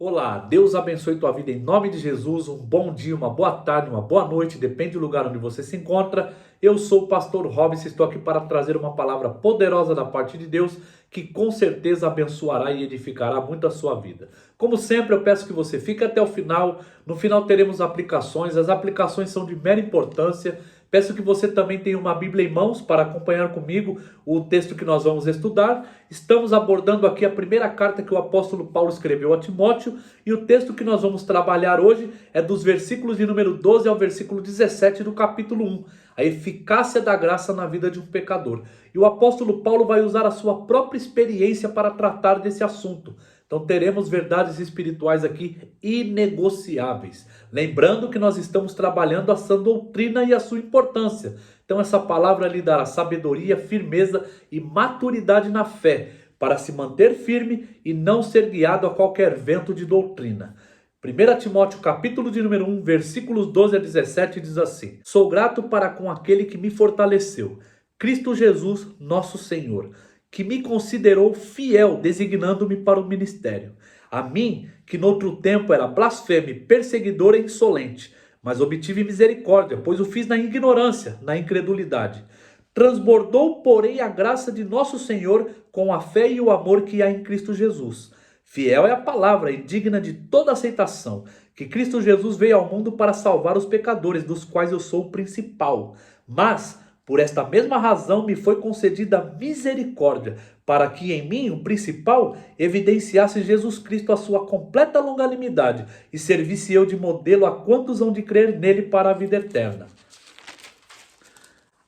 Olá, Deus abençoe tua vida em nome de Jesus. Um bom dia, uma boa tarde, uma boa noite, depende do lugar onde você se encontra. Eu sou o pastor Robson, estou aqui para trazer uma palavra poderosa da parte de Deus que com certeza abençoará e edificará muito a sua vida. Como sempre, eu peço que você fique até o final. No final teremos aplicações, as aplicações são de mera importância. Peço que você também tenha uma Bíblia em mãos para acompanhar comigo o texto que nós vamos estudar. Estamos abordando aqui a primeira carta que o apóstolo Paulo escreveu a Timóteo e o texto que nós vamos trabalhar hoje é dos versículos de número 12 ao versículo 17 do capítulo 1. A eficácia da graça na vida de um pecador. E o apóstolo Paulo vai usar a sua própria experiência para tratar desse assunto. Então teremos verdades espirituais aqui inegociáveis. Lembrando que nós estamos trabalhando a sã doutrina e a sua importância. Então essa palavra lhe dará sabedoria, firmeza e maturidade na fé, para se manter firme e não ser guiado a qualquer vento de doutrina. 1 Timóteo capítulo de número 1, versículos 12 a 17 diz assim: Sou grato para com aquele que me fortaleceu, Cristo Jesus, nosso Senhor, que me considerou fiel, designando-me para o ministério. A mim, que noutro tempo era blasfemo e perseguidor e insolente, mas obtive misericórdia, pois o fiz na ignorância, na incredulidade. Transbordou, porém, a graça de nosso Senhor com a fé e o amor que há em Cristo Jesus. Fiel é a palavra e digna de toda aceitação, que Cristo Jesus veio ao mundo para salvar os pecadores, dos quais eu sou o principal. Mas, por esta mesma razão, me foi concedida misericórdia, para que em mim, o principal, evidenciasse Jesus Cristo a sua completa longanimidade e servisse eu de modelo a quantos hão de crer nele para a vida eterna.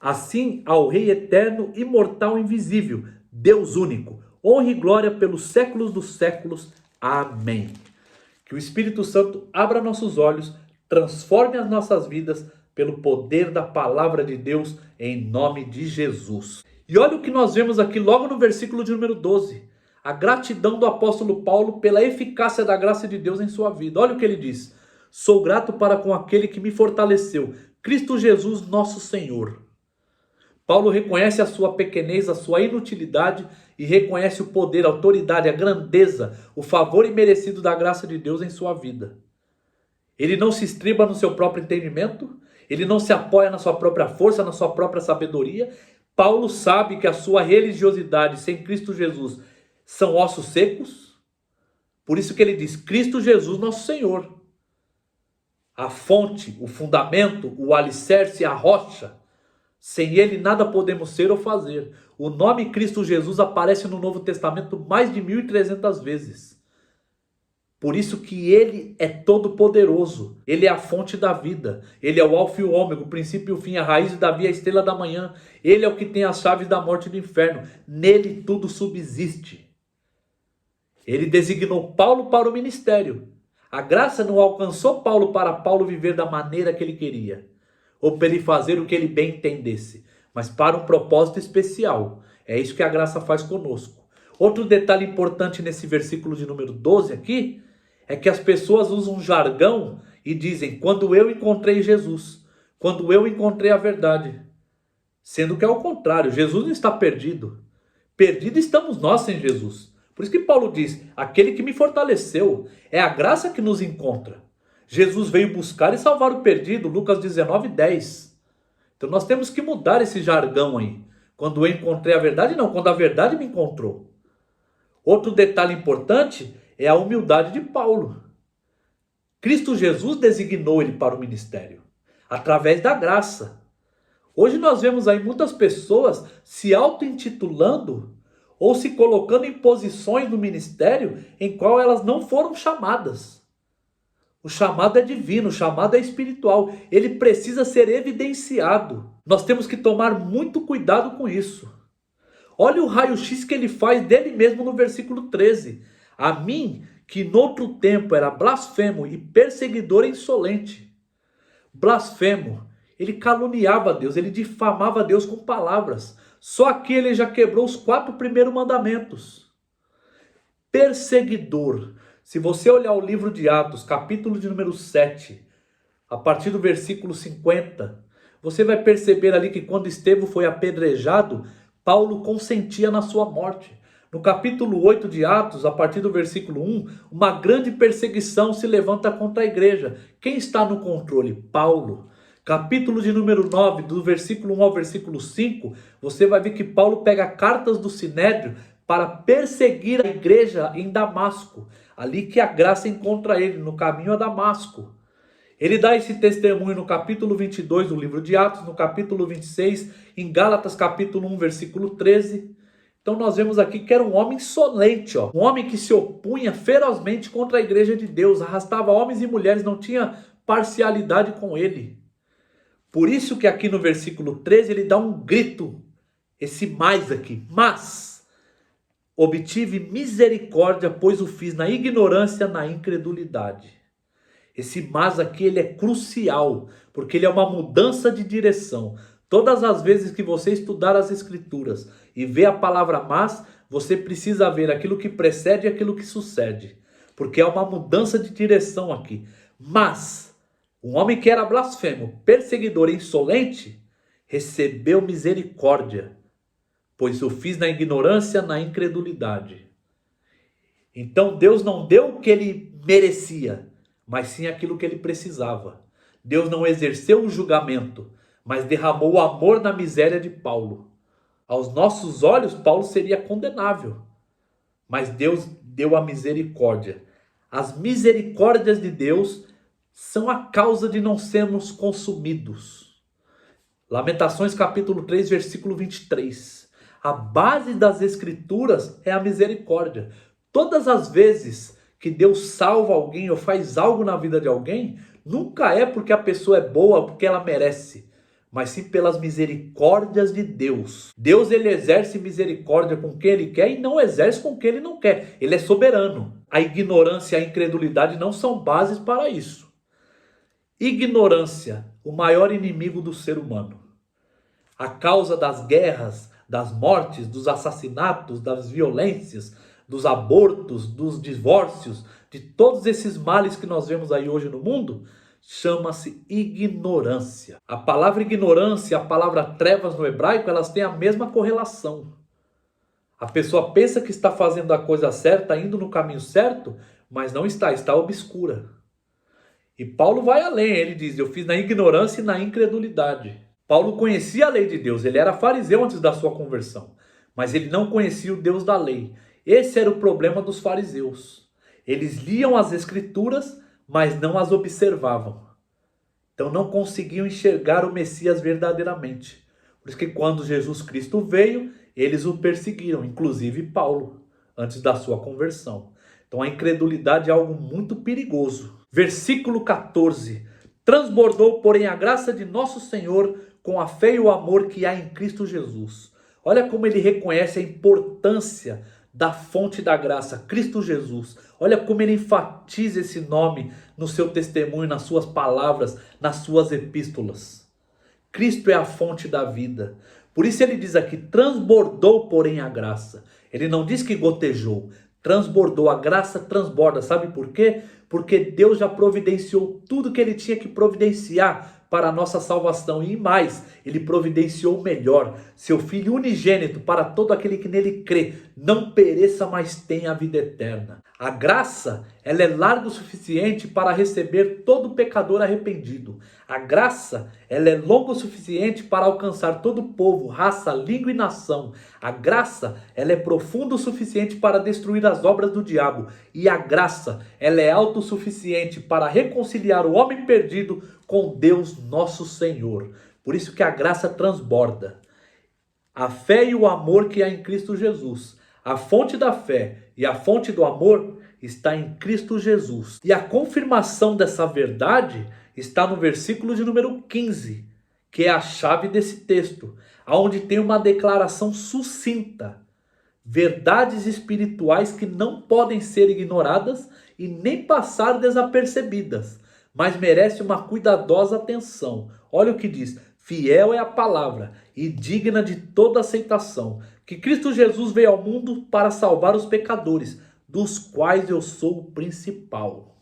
Assim, ao Rei eterno, imortal, invisível, Deus único, honra e glória pelos séculos dos séculos. Amém. Que o Espírito Santo abra nossos olhos, transforme as nossas vidas pelo poder da palavra de Deus, em nome de Jesus. E olha o que nós vemos aqui logo no versículo de número 12. A gratidão do apóstolo Paulo pela eficácia da graça de Deus em sua vida. Olha o que ele diz: Sou grato para com aquele que me fortaleceu, Cristo Jesus nosso Senhor. Paulo reconhece a sua pequenez, a sua inutilidade e reconhece o poder, a autoridade, a grandeza, o favor imerecido da graça de Deus em sua vida. Ele não se estriba no seu próprio entendimento, ele não se apoia na sua própria força, na sua própria sabedoria. Paulo sabe que a sua religiosidade sem Cristo Jesus são ossos secos. Por isso que ele diz: Cristo Jesus nosso Senhor. A fonte, o fundamento, o alicerce, a rocha. Sem ele nada podemos ser ou fazer. O nome Cristo Jesus aparece no Novo Testamento mais de 1.300 vezes. Por isso que ele é todo poderoso. Ele é a fonte da vida. Ele é o alfa e o ômega, o princípio e o fim, a raiz de Davi, a estrela da manhã. Ele é o que tem as chaves da morte e do inferno. Nele tudo subsiste. Ele designou Paulo para o ministério. A graça não alcançou Paulo para Paulo viver da maneira que ele queria, ou para ele fazer o que ele bem entendesse, mas para um propósito especial. É isso que a graça faz conosco. Outro detalhe importante nesse versículo de número 12 aqui, é que as pessoas usam jargão e dizem: quando eu encontrei Jesus, quando eu encontrei a verdade. Sendo que é o contrário, Jesus não está perdido. Perdido estamos nós sem Jesus. Por isso que Paulo diz: aquele que me fortaleceu, é a graça que nos encontra. Jesus veio buscar e salvar o perdido, Lucas 19:10. Então nós temos que mudar esse jargão aí. Quando eu encontrei a verdade, não, quando a verdade me encontrou. Outro detalhe importante é a humildade de Paulo. Cristo Jesus designou ele para o ministério, através da graça. Hoje nós vemos aí muitas pessoas se auto-intitulando ou se colocando em posições no ministério em qual elas não foram chamadas. O chamado é divino, o chamado é espiritual. Ele precisa ser evidenciado. Nós temos que tomar muito cuidado com isso. Olha o raio-x que ele faz dele mesmo no versículo 13. A mim, que noutro tempo era blasfemo e perseguidor insolente. Blasfemo. Ele caluniava Deus, ele difamava Deus com palavras. Só aqui ele já quebrou os 4 primeiros mandamentos. Perseguidor. Se você olhar o livro de Atos, capítulo de número 7, a partir do versículo 50, você vai perceber ali que quando Estevão foi apedrejado, Paulo consentia na sua morte. No capítulo 8 de Atos, a partir do versículo 1, uma grande perseguição se levanta contra a igreja. Quem está no controle? Paulo. Capítulo de número 9, do versículo 1 ao versículo 5, você vai ver que Paulo pega cartas do Sinédrio para perseguir a igreja em Damasco. Ali que a graça encontra ele, no caminho a Damasco. Ele dá esse testemunho no capítulo 22 do livro de Atos, no capítulo 26, em Gálatas capítulo 1, versículo 13. Então nós vemos aqui que era um homem insolente, um homem que se opunha ferozmente contra a igreja de Deus, arrastava homens e mulheres, não tinha parcialidade com ele. Por isso que aqui no versículo 13 ele dá um grito, esse mais aqui, mas obtive misericórdia, pois o fiz na ignorância, na incredulidade. Esse mas aqui ele é crucial, porque ele é uma mudança de direção. Todas as vezes que você estudar as escrituras e ver a palavra mas, você precisa ver aquilo que precede e aquilo que sucede. Porque é uma mudança de direção aqui. Mas, um homem que era blasfemo, perseguidor e insolente, recebeu misericórdia, pois o fiz na ignorância, na incredulidade. Então Deus não deu o que ele merecia, mas sim aquilo que ele precisava. Deus não exerceu o julgamento, mas derramou o amor na miséria de Paulo. Aos nossos olhos, Paulo seria condenável, mas Deus deu a misericórdia. As misericórdias de Deus são a causa de não sermos consumidos. Lamentações capítulo 3, versículo 23. A base das escrituras é a misericórdia. Todas as vezes que Deus salva alguém ou faz algo na vida de alguém, nunca é porque a pessoa é boa ou porque ela merece, mas sim pelas misericórdias de Deus. Deus ele exerce misericórdia com quem ele quer e não exerce com quem ele não quer. Ele é soberano. A ignorância e a incredulidade não são bases para isso. Ignorância, o maior inimigo do ser humano. A causa das guerras, das mortes, dos assassinatos, das violências, dos abortos, dos divórcios, de todos esses males que nós vemos aí hoje no mundo, chama-se ignorância. A palavra ignorância e a palavra trevas no hebraico, elas têm a mesma correlação. A pessoa pensa que está fazendo a coisa certa, indo no caminho certo, mas não está, está obscura. E Paulo vai além, ele diz, eu fiz na ignorância e na incredulidade. Paulo conhecia a lei de Deus, ele era fariseu antes da sua conversão, mas ele não conhecia o Deus da lei. Esse era o problema dos fariseus. Eles liam as escrituras, mas não as observavam. Então não conseguiam enxergar o Messias verdadeiramente. Por isso que quando Jesus Cristo veio, eles o perseguiram, inclusive Paulo, antes da sua conversão. Então a incredulidade é algo muito perigoso. Versículo 14. Transbordou, porém, a graça de nosso Senhor com a fé e o amor que há em Cristo Jesus. Olha como ele reconhece a importância da fonte da graça, Cristo Jesus. Olha como ele enfatiza esse nome no seu testemunho, nas suas palavras, nas suas epístolas. Cristo é a fonte da vida. Por isso ele diz aqui, transbordou, porém, a graça. Ele não diz que gotejou, transbordou, a graça transborda. Sabe por quê? Porque Deus já providenciou tudo que ele tinha que providenciar para a nossa salvação. E mais, ele providenciou o melhor, seu Filho unigênito, para todo aquele que nele crê, não pereça, mas tenha a vida eterna. A graça, ela é larga o suficiente para receber todo pecador arrependido. A graça, ela é longa o suficiente para alcançar todo povo, raça, língua e nação. A graça, ela é profunda o suficiente para destruir as obras do diabo. E a graça, ela é alta o suficiente para reconciliar o homem perdido com Deus nosso Senhor. Por isso que a graça transborda. A fé e o amor que há em Cristo Jesus. A fonte da fé e a fonte do amor está em Cristo Jesus. E a confirmação dessa verdade está no versículo de número 15, que é a chave desse texto, onde tem uma declaração sucinta. Verdades espirituais que não podem ser ignoradas e nem passar desapercebidas, mas merece uma cuidadosa atenção. Olha o que diz: fiel é a palavra e digna de toda aceitação, que Cristo Jesus veio ao mundo para salvar os pecadores, dos quais eu sou o principal.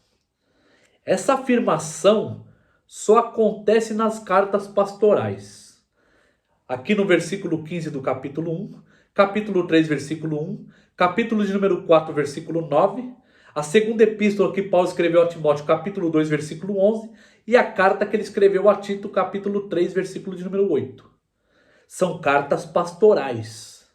Essa afirmação só acontece nas cartas pastorais. Aqui no versículo 15 do capítulo 1, capítulo 3, versículo 1, capítulo de número 4, versículo 9, a segunda epístola que Paulo escreveu a Timóteo, capítulo 2, versículo 11, e a carta que ele escreveu a Tito, capítulo 3, versículo de número 8. São cartas pastorais.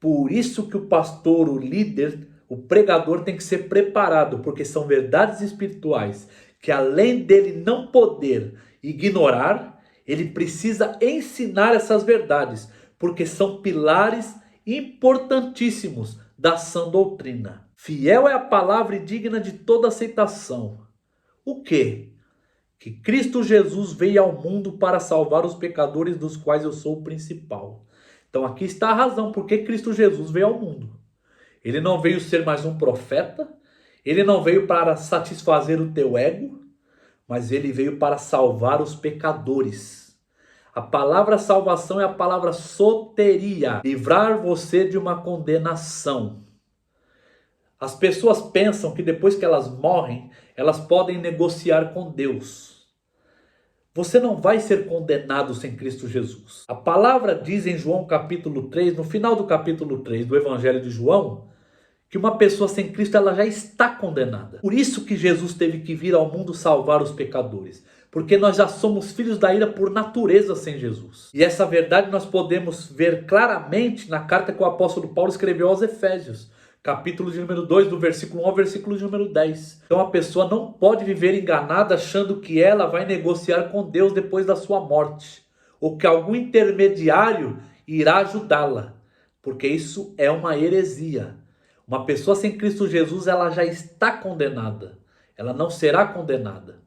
Por isso que o pastor, o líder, o pregador tem que ser preparado, porque são verdades espirituais que, além dele não poder ignorar, ele precisa ensinar essas verdades, porque são pilares importantíssimos da sã doutrina. Fiel é a palavra e digna de toda aceitação. O quê? Que Cristo Jesus veio ao mundo para salvar os pecadores, dos quais eu sou o principal. Então aqui está a razão por que Cristo Jesus veio ao mundo. Ele não veio ser mais um profeta, ele não veio para satisfazer o teu ego, mas ele veio para salvar os pecadores. A palavra salvação é a palavra soteria, livrar você de uma condenação. As pessoas pensam que depois que elas morrem, elas podem negociar com Deus. Você não vai ser condenado sem Cristo Jesus. A palavra diz em João capítulo 3, no final do capítulo 3 do Evangelho de João, que uma pessoa sem Cristo ela já está condenada. Por isso que Jesus teve que vir ao mundo salvar os pecadores. Porque nós já somos filhos da ira por natureza sem Jesus. E essa verdade nós podemos ver claramente na carta que o apóstolo Paulo escreveu aos Efésios. Capítulo de número 2, do versículo 1 ao versículo de número 10. Então a pessoa não pode viver enganada achando que ela vai negociar com Deus depois da sua morte. Ou que algum intermediário irá ajudá-la. Porque isso é uma heresia. Uma pessoa sem Cristo Jesus, ela já está condenada. Ela não será condenada.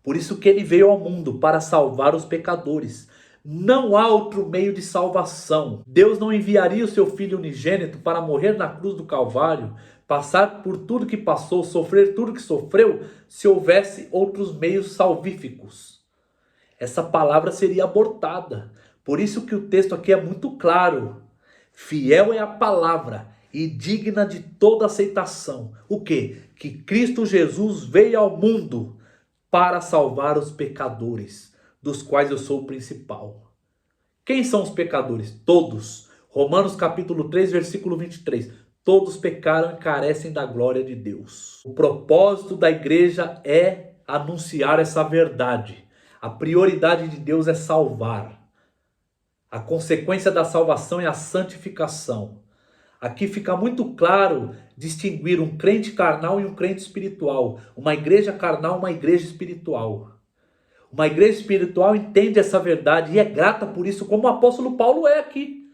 Por isso que ele veio ao mundo, para salvar os pecadores. Não há outro meio de salvação. Deus não enviaria o seu Filho unigênito para morrer na cruz do Calvário, passar por tudo que passou, sofrer tudo que sofreu, se houvesse outros meios salvíficos. Essa palavra seria abortada. Por isso que o texto aqui é muito claro. Fiel é a palavra e digna de toda aceitação. O quê? Que Cristo Jesus veio ao mundo para salvar os pecadores, dos quais eu sou o principal. Quem são os pecadores? Todos. Romanos capítulo 3, versículo 23. Todos pecaram e carecem da glória de Deus. O propósito da igreja é anunciar essa verdade. A prioridade de Deus é salvar. A consequência da salvação é a santificação. Aqui fica muito claro distinguir um crente carnal e um crente espiritual. Uma igreja carnal e uma igreja espiritual. Uma igreja espiritual entende essa verdade e é grata por isso, como o apóstolo Paulo é aqui.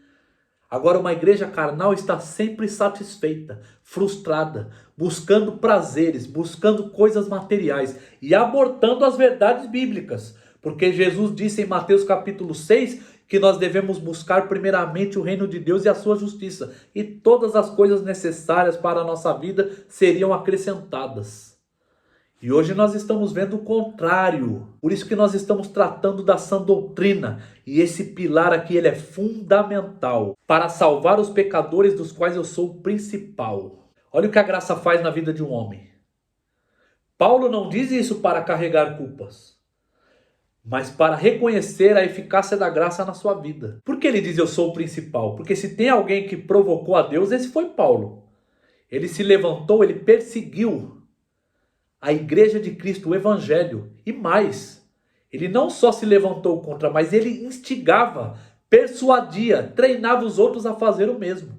Agora, uma igreja carnal está sempre satisfeita, frustrada, buscando prazeres, buscando coisas materiais e abortando as verdades bíblicas. Porque Jesus disse em Mateus capítulo 6 que nós devemos buscar primeiramente o reino de Deus e a sua justiça. E todas as coisas necessárias para a nossa vida seriam acrescentadas. E hoje nós estamos vendo o contrário. Por isso que nós estamos tratando da sã doutrina. E esse pilar aqui ele é fundamental para salvar os pecadores, dos quais eu sou o principal. Olha o que a graça faz na vida de um homem. Paulo não diz isso para carregar culpas, mas para reconhecer a eficácia da graça na sua vida. Por que ele diz eu sou o principal? Porque se tem alguém que provocou a Deus, esse foi Paulo. Ele se levantou, ele perseguiu a igreja de Cristo, o evangelho. E mais, ele não só se levantou contra, mas ele instigava, persuadia, treinava os outros a fazer o mesmo.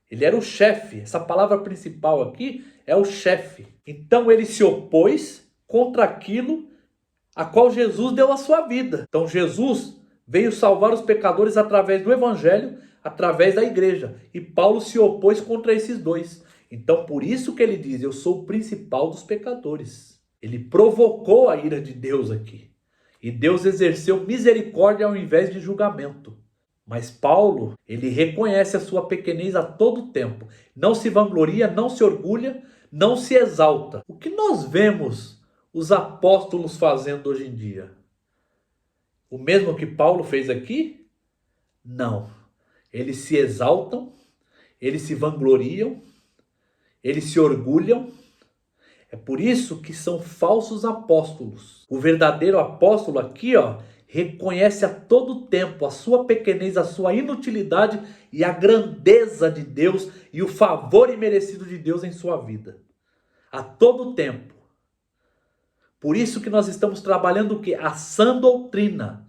Ele era o chefe. Essa palavra principal aqui é o chefe. Então ele se opôs contra aquilo a qual Jesus deu a sua vida. Então Jesus veio salvar os pecadores através do evangelho, através da igreja. E Paulo se opôs contra esses dois. Então por isso que ele diz, eu sou o principal dos pecadores. Ele provocou a ira de Deus aqui. E Deus exerceu misericórdia ao invés de julgamento. Mas Paulo, ele reconhece a sua pequenez a todo tempo. Não se vangloria, não se orgulha, não se exalta. O que nós vemos os apóstolos fazendo hoje em dia? O mesmo que Paulo fez aqui? Não. Eles se exaltam, eles se vangloriam, eles se orgulham. É por isso que são falsos apóstolos. O verdadeiro apóstolo aqui, reconhece a todo tempo a sua pequenez, a sua inutilidade e a grandeza de Deus e o favor imerecido de Deus em sua vida. A todo tempo. Por isso que nós estamos trabalhando o quê? A sã doutrina.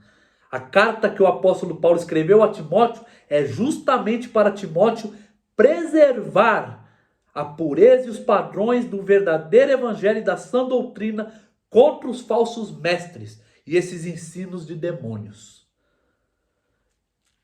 A carta que o apóstolo Paulo escreveu a Timóteo é justamente para Timóteo preservar a pureza e os padrões do verdadeiro evangelho e da sã doutrina contra os falsos mestres e esses ensinos de demônios.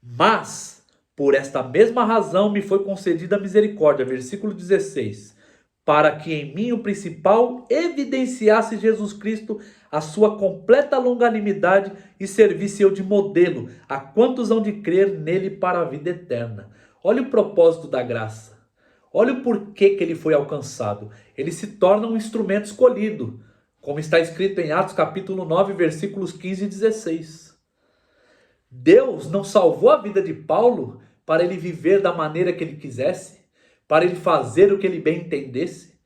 Mas, por esta mesma razão me foi concedida a misericórdia, versículo 16, para que em mim o principal evidenciasse Jesus Cristo a sua completa longanimidade e servisse eu de modelo a quantos hão de crer nele para a vida eterna. Olha o propósito da graça. Olha o porquê que ele foi alcançado. Ele se torna um instrumento escolhido, como está escrito em Atos capítulo 9, versículos 15 e 16. Deus não salvou a vida de Paulo para ele viver da maneira que ele quisesse, para ele fazer o que ele bem entendesse,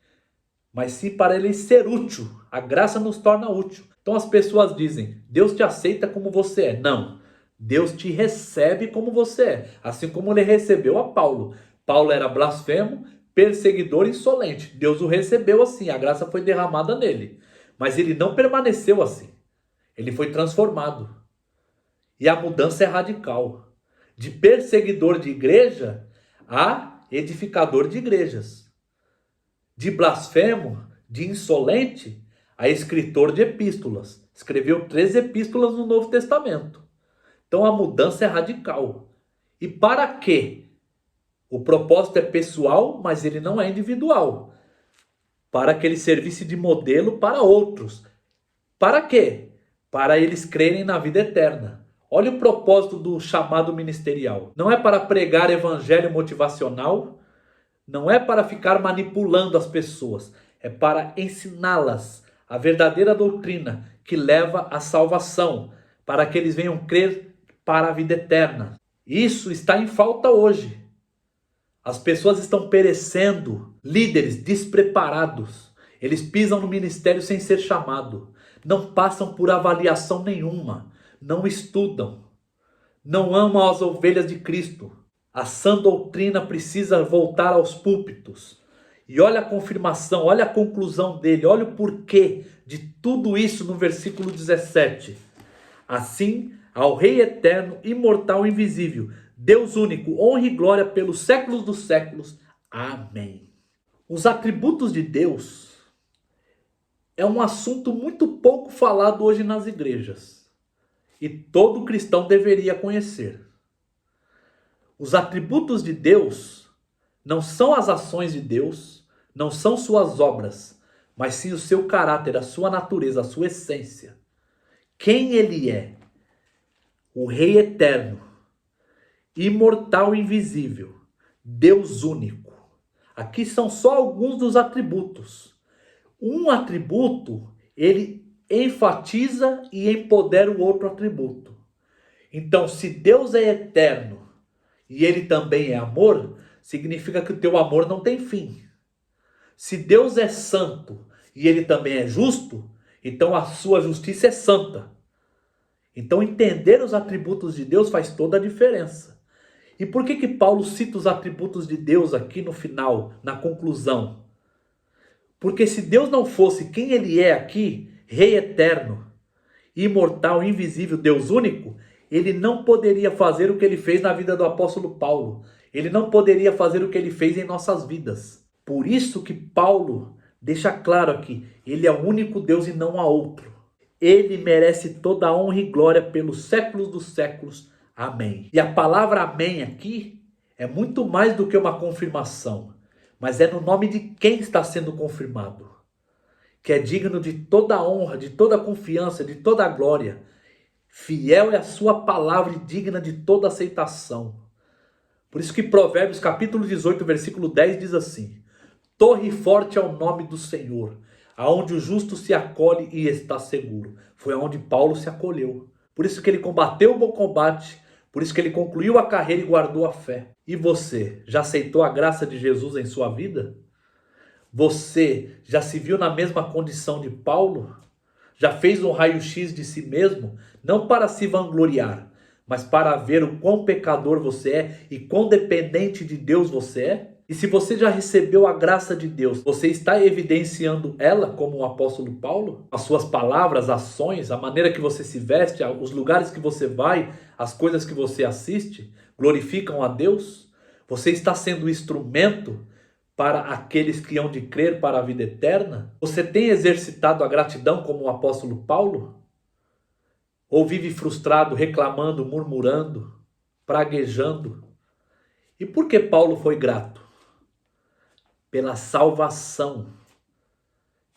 mas sim para ele ser útil. A graça nos torna útil. Então as pessoas dizem, Deus te aceita como você é. Não, Deus te recebe como você é, assim como ele recebeu a Paulo. Paulo era blasfemo, perseguidor e insolente. Deus o recebeu assim, a graça foi derramada nele. Mas ele não permaneceu assim. Ele foi transformado. E a mudança é radical. De perseguidor de igreja a edificador de igrejas. De blasfemo, de insolente, a escritor de epístolas. Escreveu 3 epístolas no Novo Testamento. Então a mudança é radical. E para quê? O propósito é pessoal, mas ele não é individual. Para que ele servisse de modelo para outros. Para quê? Para eles crerem na vida eterna. Olha o propósito do chamado ministerial. Não é para pregar evangelho motivacional, não é para ficar manipulando as pessoas, é para ensiná-las a verdadeira doutrina que leva à salvação, para que eles venham crer para a vida eterna. Isso está em falta hoje. As pessoas estão perecendo, líderes despreparados. Eles pisam no ministério sem ser chamado. Não passam por avaliação nenhuma. Não estudam. Não amam as ovelhas de Cristo. A sã doutrina precisa voltar aos púlpitos. E olha a confirmação, olha a conclusão dele, olha o porquê de tudo isso no versículo 17. Assim, ao Rei eterno, imortal e invisível, Deus único, honra e glória pelos séculos dos séculos. Amém. Os atributos de Deus é um assunto muito pouco falado hoje nas igrejas. E todo cristão deveria conhecer. Os atributos de Deus não são as ações de Deus, não são suas obras, mas sim o seu caráter, a sua natureza, a sua essência. Quem ele é? O Rei eterno, imortal e invisível, Deus único. Aqui são só alguns dos atributos. Um atributo, ele enfatiza e empodera o outro atributo. Então, se Deus é eterno e ele também é amor, significa que o teu amor não tem fim. Se Deus é santo e ele também é justo, então a sua justiça é santa. Então entender os atributos de Deus faz toda a diferença. E por que Paulo cita os atributos de Deus aqui no final, na conclusão? Porque se Deus não fosse quem ele é aqui, Rei eterno, imortal, invisível, Deus único, ele não poderia fazer o que ele fez na vida do apóstolo Paulo. Ele não poderia fazer o que ele fez em nossas vidas. Por isso que Paulo deixa claro aqui, ele é o único Deus e não há outro. Ele merece toda a honra e glória pelos séculos dos séculos. Amém. E a palavra amém aqui é muito mais do que uma confirmação, mas é no nome de quem está sendo confirmado, que é digno de toda a honra, de toda a confiança, de toda a glória. Fiel é a sua palavra e digna de toda aceitação. Por isso que Provérbios capítulo 18, versículo 10 diz assim: torre forte é o nome do Senhor, aonde o justo se acolhe e está seguro. Foi aonde Paulo se acolheu. Por isso que ele combateu o bom combate, por isso que ele concluiu a carreira e guardou a fé. E você, já aceitou a graça de Jesus em sua vida? Você já se viu na mesma condição de Paulo? Já fez um raio-x de si mesmo, não para se vangloriar, mas para ver o quão pecador você é e quão dependente de Deus você é? E se você já recebeu a graça de Deus, você está evidenciando ela como o apóstolo Paulo? As suas palavras, ações, a maneira que você se veste, os lugares que você vai, as coisas que você assiste, glorificam a Deus? Você está sendo instrumento para aqueles que hão de crer para a vida eterna? Você tem exercitado a gratidão como o apóstolo Paulo? Ou vive frustrado, reclamando, murmurando, praguejando? E por que Paulo foi grato? Pela salvação,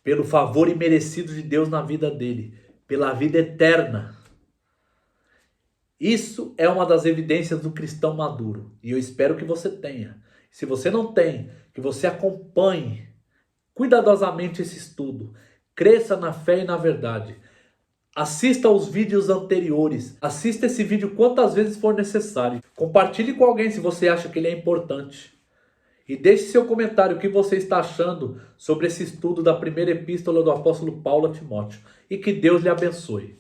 pelo favor imerecido de Deus na vida dele, pela vida eterna. Isso é uma das evidências do cristão maduro, e eu espero que você tenha. Se você não tem, que você acompanhe cuidadosamente esse estudo, cresça na fé e na verdade. Assista aos vídeos anteriores, assista esse vídeo quantas vezes for necessário. Compartilhe com alguém se você acha que ele é importante. E deixe seu comentário o que você está achando sobre esse estudo da primeira epístola do apóstolo Paulo a Timóteo. E que Deus lhe abençoe.